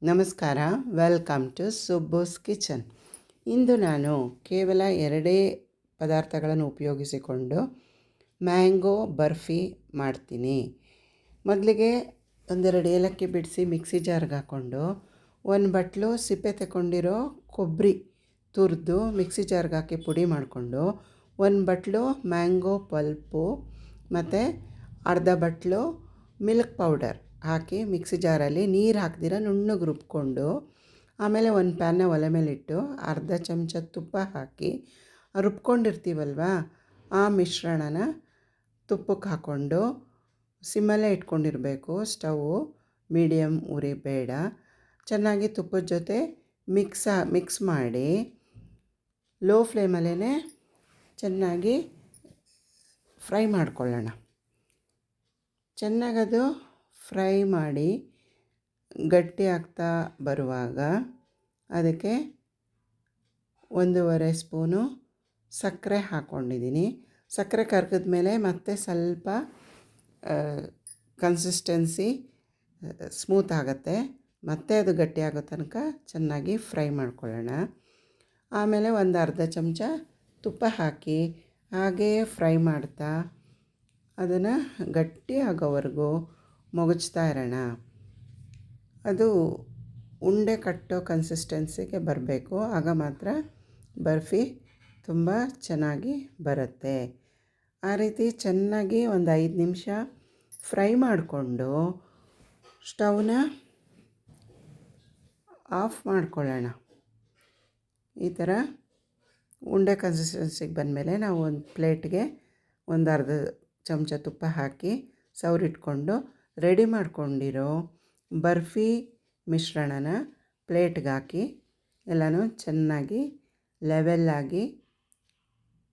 ನಮಸ್ಕಾರ, welcome to ಸುಬ್ಬುಸ್ kitchen. ಇಂದು ನಾನು ಕೇವಲ 2 ಪದಾರ್ಥಗಳನ್ನು ಉಪಯೋಗಿಸಿಕೊಂಡು ಮ್ಯಾಂಗೋ ಬರ್ಫಿ ಮಾಡ್ತೀನಿ. ಮೊದಲಿಗೆ 1-2 ಏಲಕ್ಕಿ ಬಿಡಿಸಿ ಮಿಕ್ಸಿ ಜಾರ್ಗೆ ಹಾಕ್ಕೊಂಡು, 1 ಬಟ್ಲು ಸಿಪ್ಪೆ ತಗೊಂಡಿರೋ ಕೊಬ್ಬರಿ ತುರಿದು ಮಿಕ್ಸಿ ಜಾರ್ಗೆ ಹಾಕಿ ಪುಡಿ ಮಾಡಿಕೊಂಡು, 1 ಬಟ್ಲು ಮ್ಯಾಂಗೋ ಪಲ್ಪು ಮತ್ತು ಅರ್ಧ ಬಟ್ಲು ಮಿಲ್ಕ್ ಪೌಡರ್ ಹಾಕಿ ಮಿಕ್ಸಿ ಜಾರಲ್ಲಿ ನೀರು ಹಾಕ್ದಿರ ನುಣ್ಣಗೆ ರುಬ್ಕೊಂಡು, ಆಮೇಲೆ ಒಂದು ಪ್ಯಾನ್ನ ಒಲೆ ಮೇಲಿಟ್ಟು ಅರ್ಧ ಚಮಚ ತುಪ್ಪ ಹಾಕಿ ರುಬ್ಕೊಂಡಿರ್ತೀವಲ್ವ ಆ ಮಿಶ್ರಣನ ತುಪ್ಪಕ್ಕೆ ಹಾಕ್ಕೊಂಡು ಸಿಮ್ಮಲ್ಲೇ ಇಟ್ಕೊಂಡಿರಬೇಕು. ಸ್ಟವ್ವು ಮೀಡಿಯಮ್ ಉರಿ ಬೇಡ. ಚೆನ್ನಾಗಿ ತುಪ್ಪದ ಜೊತೆ ಮಿಕ್ಸ್ ಮಾಡಿ ಲೋ ಫ್ಲೇಮಲ್ಲೇ ಚೆನ್ನಾಗಿ ಫ್ರೈ ಮಾಡ್ಕೊಳ್ಳೋಣ. ಚೆನ್ನಾಗದು ಫ್ರೈ ಮಾಡಿ ಗಟ್ಟಿ ಆಗ್ತಾ ಬರುವಾಗ ಅದಕ್ಕೆ 1.5 ಸ್ಪೂನು ಸಕ್ಕರೆ ಹಾಕ್ಕೊಂಡಿದ್ದೀನಿ. ಸಕ್ಕರೆ ಕರಗಿದ ಮೇಲೆ ಮತ್ತೆ ಸ್ವಲ್ಪ ಕನ್ಸಿಸ್ಟೆನ್ಸಿ ಸ್ಮೂತ್ ಆಗುತ್ತೆ, ಮತ್ತೆ ಅದು ಗಟ್ಟಿ ಆಗೋ ತನಕ ಚೆನ್ನಾಗಿ ಫ್ರೈ ಮಾಡ್ಕೊಳ್ಳೋಣ. ಆಮೇಲೆ ಒಂದು ಅರ್ಧ ಚಮಚ ತುಪ್ಪ ಹಾಕಿ ಹಾಗೇ ಫ್ರೈ ಮಾಡ್ತಾ ಅದನ್ನು ಗಟ್ಟಿ ಆಗೋವರೆಗೂ ಮಗುಚ್ತಾ ಇರೋಣ. ಅದು ಉಂಡೆ ಕಟ್ಟೋ ಕನ್ಸಿಸ್ಟೆನ್ಸಿಗೆ ಬರಬೇಕು, ಆಗ ಮಾತ್ರ ಬರ್ಫಿ ತುಂಬ ಚೆನ್ನಾಗಿ ಬರುತ್ತೆ. ಆ ರೀತಿ ಚೆನ್ನಾಗಿ ಒಂದು 5 ನಿಮಿಷ ಫ್ರೈ ಮಾಡಿಕೊಂಡು ಸ್ಟವ್ನ ಆಫ್ ಮಾಡ್ಕೊಳ್ಳೋಣ. ಈ ಥರ ಉಂಡೆ ಕನ್ಸಿಸ್ಟೆನ್ಸಿಗೆ ಬಂದಮೇಲೆ ನಾವು ಒಂದು ಪ್ಲೇಟ್ಗೆ ಒಂದು ಅರ್ಧ ಚಮಚ ತುಪ್ಪ ಹಾಕಿ ಸವರಿಟ್ಕೊಂಡು ರೆಡಿ ಮಾಡ್ಕೊಂಡಿರೋ ಬರ್ಫಿ ಮಿಶ್ರಣನ ಪ್ಲೇಟ್ಗೆ ಹಾಕಿ ಎಲ್ಲನೂ ಚೆನ್ನಾಗಿ ಲೆವೆಲ್ಲಾಗಿ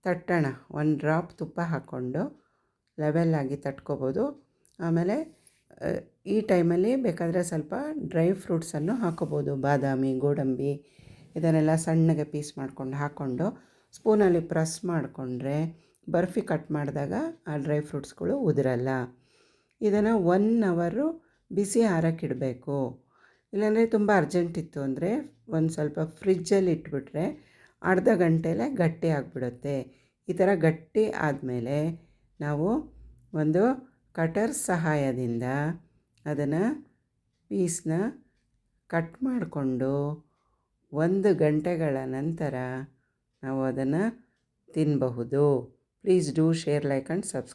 ತಟ್ಟೋಣ. 1 ಡ್ರಾಪ್ ತುಪ್ಪ ಹಾಕ್ಕೊಂಡು ಲೆವೆಲ್ಲಾಗಿ ತಟ್ಕೋಬೋದು. ಆಮೇಲೆ ಈ ಟೈಮಲ್ಲಿ ಬೇಕಾದರೆ ಸ್ವಲ್ಪ ಡ್ರೈ ಫ್ರೂಟ್ಸನ್ನು ಹಾಕ್ಕೋಬೋದು. ಬಾದಾಮಿ, ಗೋಡಂಬಿ ಇದನ್ನೆಲ್ಲ ಸಣ್ಣಗೆ ಪೀಸ್ ಮಾಡ್ಕೊಂಡು ಹಾಕ್ಕೊಂಡು ಸ್ಪೂನಲ್ಲಿ ಪ್ರೆಸ್ ಮಾಡಿಕೊಂಡ್ರೆ ಬರ್ಫಿ ಕಟ್ ಮಾಡಿದಾಗ ಆ ಡ್ರೈ ಫ್ರೂಟ್ಸ್ಗಳು ಉದುರಲ್ಲ. ಇದನ್ನು 1 ಅವರು ಬಿಸಿ ಆರೋಕ್ಕಿಡಬೇಕು. ಇಲ್ಲಾಂದರೆ ತುಂಬ ಅರ್ಜೆಂಟಿತ್ತು ಅಂದರೆ ಒಂದು ಸ್ವಲ್ಪ ಫ್ರಿಜ್ಜಲ್ಲಿ ಇಟ್ಬಿಟ್ರೆ ಅರ್ಧ ಗಂಟೆಲೇ ಗಟ್ಟಿ ಆಗಿಬಿಡುತ್ತೆ. ಈ ಥರ ಗಟ್ಟಿ ಆದಮೇಲೆ ನಾವು ಒಂದು ಕಟರ್ ಸಹಾಯದಿಂದ ಅದನ್ನು ಪೀಸ್ನ ಕಟ್ ಮಾಡಿಕೊಂಡು 1 ಗಂಟೆಗಳ ನಂತರ ನಾವು ಅದನ್ನು ತಿನ್ನಬಹುದು. Please do share, like and subscribe.